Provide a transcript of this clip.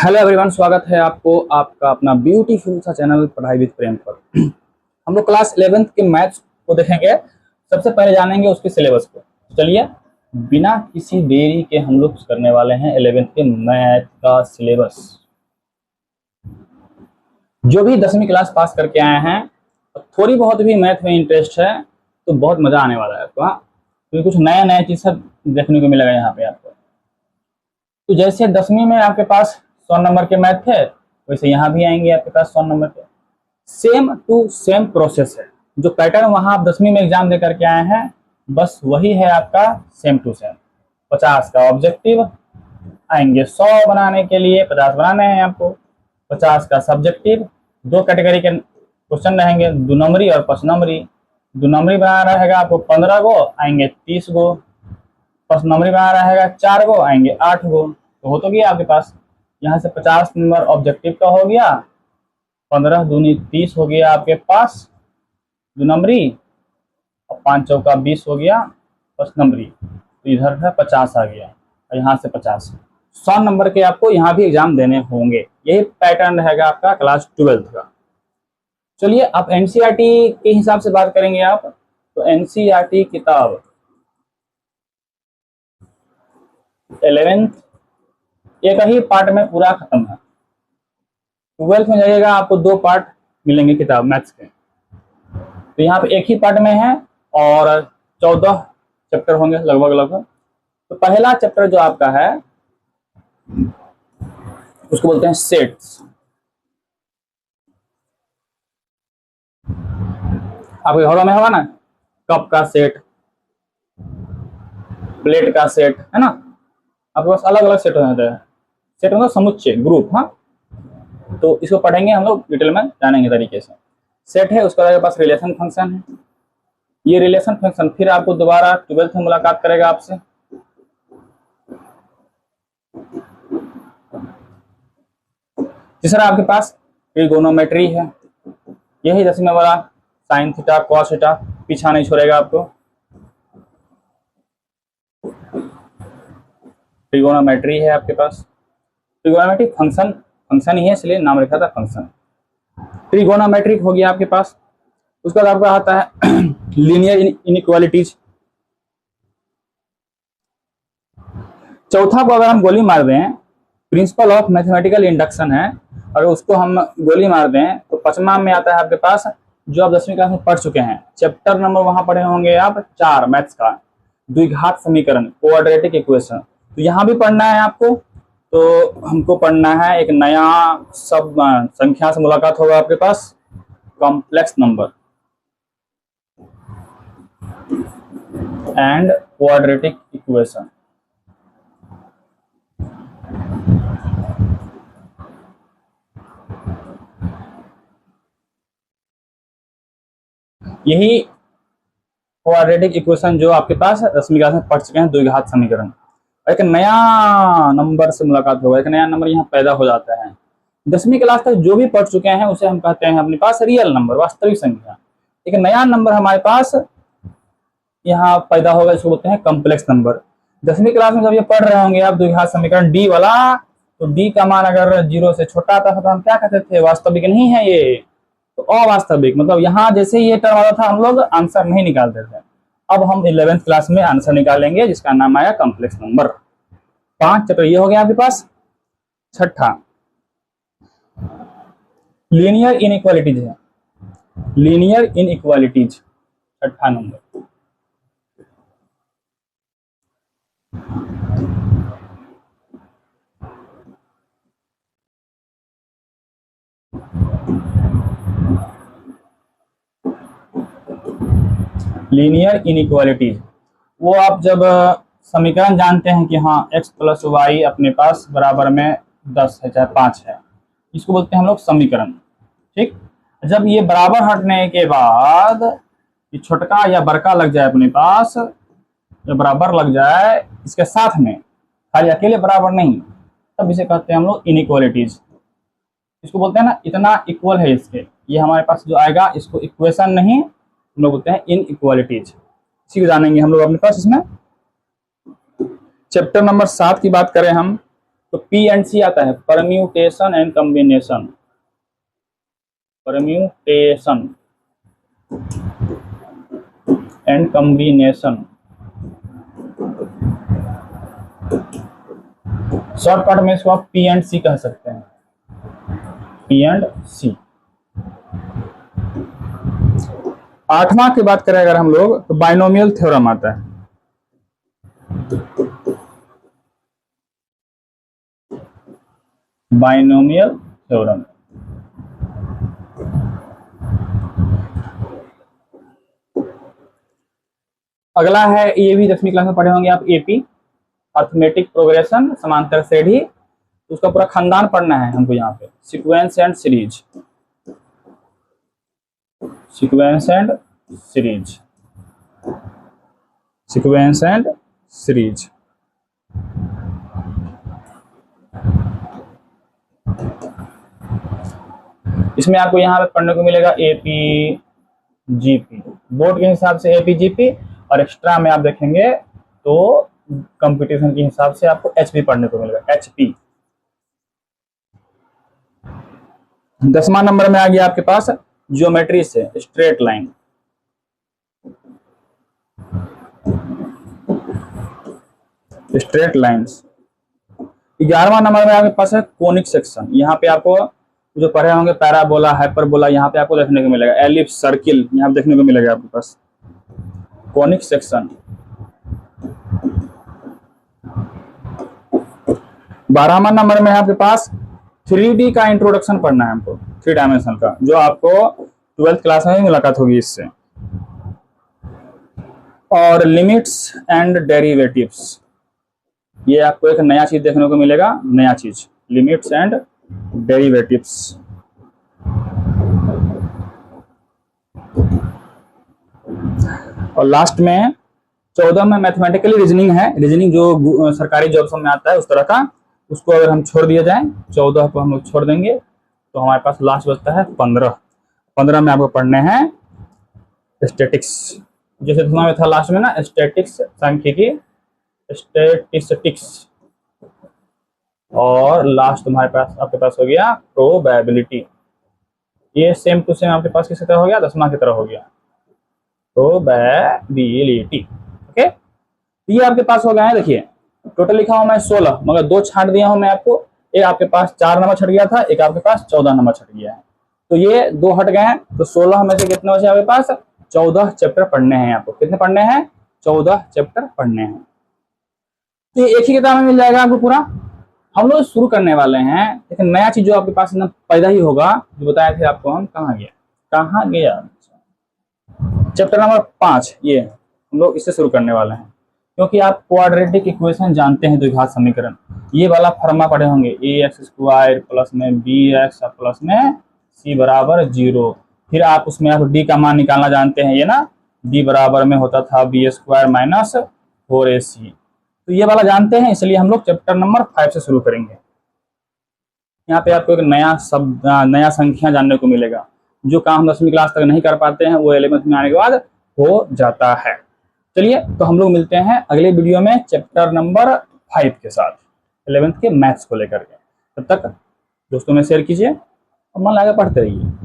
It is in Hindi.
हेलो एवरीवन, स्वागत है आपको आपका अपना ब्यूटीफुल सा चैनल पढ़ाई विद प्रेम पर। हम लोग क्लास 11th के मैथ्स को देखेंगे। सबसे पहले जानेंगे उसके सिलेबस को। चलिए, बिना किसी देरी के हम लोग करने वाले हैं 11th के मैथ का सिलेबस। जो भी 10वीं क्लास पास करके आए हैं, थोड़ी बहुत भी मैथ में इंटरेस्ट है तो बहुत मजा आने वाला है आपको। हाँ, क्योंकि कुछ नया नया चीज सब देखने को मिलेगा यहाँ पे आपको। तो जैसे 10वीं में आपके पास 100 नंबर के मैथ थे, वैसे यहाँ भी आएंगे आपके पास 100 नंबर के। सेम टू सेम प्रोसेस है। जो पैटर्न वहां आप 10वीं में एग्जाम दे करके आए हैं, बस वही है आपका सेम टू सेम। 50 का ऑब्जेक्टिव आएंगे, 100 बनाने के लिए 50 बनाने हैं आपको। 50 का सब्जेक्टिव, 2 कैटेगरी के क्वेश्चन रहेंगे, 2 नंबरी और 5 नंबरी। 2 नंबरी बनाना रहेगा आपको 15 गो, आएंगे 30 गो। 5 नंबरी बनाना रहेगा 4 गो, आएंगे 8 गो। तो हो तो गया आपके पास यहाँ से 50 नंबर ऑब्जेक्टिव का हो गया, 15 दूनी 30 हो गया आपके पास 2 नंबरी, और 5 चौका 20 हो गया 5 नंबरी। तो इधर है 50 आ गया, और यहाँ से 50 100 नंबर के आपको यहाँ भी एग्जाम देने होंगे। यही पैटर्न रहेगा आपका क्लास 12th का। चलिए, आप एनसीईआरटी के हिसाब से बात करेंगे आप, तो एनसीईआरटी किताब 11th एक ही पार्ट में पूरा खत्म है। 12th में जाइएगा, आपको 2 पार्ट मिलेंगे किताब मैथ्स के। तो यहाँ पे एक ही पार्ट में है और 14 चैप्टर होंगे लगभग। तो पहला चैप्टर जो आपका है उसको बोलते हैं सेट्स। आपके घरों में होगा ना, कप का सेट, प्लेट का सेट, है ना। आपके पास अलग अलग सेट हो जाते हैं। सेट मतलब समुच्चय, ग्रुप। हाँ, तो इसको पढ़ेंगे हम लोग, डिटेल में जानेंगे तरीके से। सेट है, उसके बाद पास रिलेशन फंक्शन है। ये रिलेशन फंक्शन फिर आपको दोबारा 12th में मुलाकात करेगा आपसे। तीसरा आपके पास ट्रिगोनोमेट्री है। यही 10वीं वाला साइन थीटा कॉस थीटा, पीछा नहीं छोड़ेगा आपको। ट्रिगोनोमेट्री है आपके पास। ट्रिगोनोमेट्रिक फंक्शन ही है, इसलिए नाम रखा था फंक्शन। ट्रिगोनोमेट्रिक हो गया आपके पास। उसके बाद आपका आता है लीनियर इनइक्वालिटीज। चौथा को अगर हम गोली मार दें, प्रिंसिपल ऑफ मैथमेटिकल इंडक्शन है, और उसको हम गोली मार दें तो 5वां में आता है आपके पास, जो आप 10वीं क्लास में पढ़ चुके हैं। चैप्टर नंबर वहां पढ़े होंगे आप 4 मैथ्स का, द्विघात समीकरण, क्वाड्रेटिक इक्वेशन। तो यहाँ भी पढ़ना है आपको। तो हमको पढ़ना है एक नया सब संख्या से मुलाकात होगा आपके पास, complex number and quadratic equation. यही क्वाड्रेटिक इक्वेशन जो आपके पास 10वीं क्लास में पढ़ चुके हैं, द्विघात समीकरण। एक नया नंबर से मुलाकात होगा, एक नया नंबर यहाँ पैदा हो जाता है। 10वीं क्लास तक जो भी पढ़ चुके हैं उसे हम कहते हैं अपने पास रियल नंबर, वास्तविक संख्या। एक नया नंबर हमारे पास यहाँ पैदा होगा, इसको बोलते हैं कॉम्प्लेक्स नंबर। 10वीं क्लास में जब ये पढ़ रहे होंगे आप द्विघात समीकरण डी वाला, तो डी का मान अगर 0 से छोटा आता था तो हम क्या कहते थे, वास्तविक नहीं है ये, तो अवास्तविक। मतलब यहाँ जैसे ये टर्म आता था हम लोग आंसर नहीं निकालते थे। अब हम 11th क्लास में आंसर निकालेंगे, जिसका नाम आया कॉम्प्लेक्स नंबर। 5 चैप्टर ये हो गया आपके पास। छठा लीनियर इनइक्वालिटीज है। लीनियर इनइक्वालिटीज छठा नंबर। लीनियर इनइक्वालिटीज, वो आप जब समीकरण जानते हैं कि हाँ x प्लस वाई अपने पास बराबर में 10 है चाहे 5 है, इसको बोलते हैं हम लोग समीकरण। ठीक, जब ये बराबर हटने के बाद ये छोटका या बड़का लग जाए अपने पास, या बराबर लग जाए इसके साथ में, खाली अकेले बराबर नहीं, तब इसे कहते हैं हम लोग इनइक्वालिटीज। इसको बोलते हैं ना, इतना इक्वल है इसके, ये हमारे पास जो आएगा इसको इक्वेशन नहीं, हम लोग बोलते हैं इनइक्वालिटीज। इसी को जानेंगे हम लोग अपने पास इसमें। चैप्टर नंबर 7 की बात करें हम, तो पी एंड सी आता है, permutation and combination, permutation and combination, shortcut में इसको आप पी एंड सी कह सकते हैं, पी एंड सी। आठवां की बात करें अगर हम लोग तो बाइनोमियल थ्योरम आता है। बाइनोमियल थ्योरम, अगला है, ये भी 10वीं क्लास में पढ़े होंगे आप, एपी अर्थमेटिक प्रोग्रेशन, समांतर श्रेणी, उसका पूरा खानदान पढ़ना है हमको यहाँ पे, sequence and series, sequence and series, sequence and series. इसमें आपको यहाँ पे पढ़ने को मिलेगा एपी जीपी, बोर्ड के हिसाब से एपी जीपी, और एक्स्ट्रा में आप देखेंगे तो कंपटीशन के हिसाब से आपको एचपी पढ़ने को मिलेगा, एचपी। 10वां नंबर में आ गया आपके पास ज्योमेट्री से स्ट्रेट लाइन, स्ट्रेट लाइंस। 11वां नंबर में आपके पास है कोनिक सेक्शन, यहाँ पे आपको जो पढ़े होंगे पैराबोला, हाइपरबोला, यहाँ पे आपको देखने को मिलेगा, एलिप्स, सर्किल, यहाँ पे देखने को मिलेगा आपके पास कोनिक सेक्शन। 12वां नंबर में है आपके पास 3D का इंट्रोडक्शन पढ़ना है हमको, 3 डायमेंशन का, जो आपको 12th क्लास में ही मुलाकात होगी इससे। और लिमिट्स एंड डेरिवेटिव्स, ये आपको एक नया चीज देखने को मिलेगा, नया चीज, लिमिट्स एंड डेरिवेटिव्स। और लास्ट में 14 में मैथमेटिकली रीजनिंग है, रीजनिंग जो सरकारी जॉब में आता है उस तरह का, उसको अगर हम छोड़ दिया जाए, 14 को हम लोग छोड़ देंगे तो हमारे पास लास्ट बचता है 15। 15 में आपको पढ़ने हैं स्टैटिक्स, जैसे में था लास्ट में ना, स्टैटिक्स, सांख्यिकी, स्टैटिस्टिक्स, और लास्ट तुम्हारे पास आपके पास हो गया प्रोबेबिलिटी। ये सेम टू सेम आपके पास किसी तरह हो गया, 10वां की तरह हो गया प्रोबेबिलिटी। ओके, ये आपके पास हो गया है। देखिए टोटल लिखा हूं मैं 16, मगर 2 छांट दिया हूं मैं आपको, एक आपके पास 4 नंबर छट गया था, एक आपके पास 14 नंबर छट गया है, तो ये 2 हट गए हैं, तो 16 में से कितने बचे आपके पास, 14 चैप्टर पढ़ने हैं आपको। कितने पढ़ने हैं, 14 चैप्टर पढ़ने हैं। तो ये एक ही किताब में मिल जाएगा आपको पूरा। हम लोग शुरू करने वाले हैं, लेकिन नया चीज जो आपके पास ना पैदा ही होगा, जो बताए थे आपको हम, कहाँ गया चैप्टर नंबर 5, ये हम लोग इससे शुरू करने वाले हैं, क्योंकि आप क्वाड्रेटिक इक्वेशन जानते हैं, द्विघात समीकरण, ये वाला फॉर्मूला पढ़े होंगे, ax² प्लस में bx प्लस में c बराबर 0। फिर आप उसमें आप d का मान निकालना जानते हैं, ये ना d बराबर में होता था b² माइनस 4ac, तो ये वाला जानते हैं, इसलिए हम लोग चैप्टर नंबर 5 से शुरू करेंगे। यहाँ पे आपको एक नया शब्द, नया संख्या जानने को मिलेगा, जो काम 10वीं क्लास तक नहीं कर पाते हैं वो 11th में आने के बाद हो जाता है। चलिए, तो हम लोग मिलते हैं अगले वीडियो में चैप्टर नंबर 5 के साथ, 11th के मैथ्स को लेकर के। तब तक दोस्तों में शेयर कीजिए और मन लगा पढ़ते रहिए।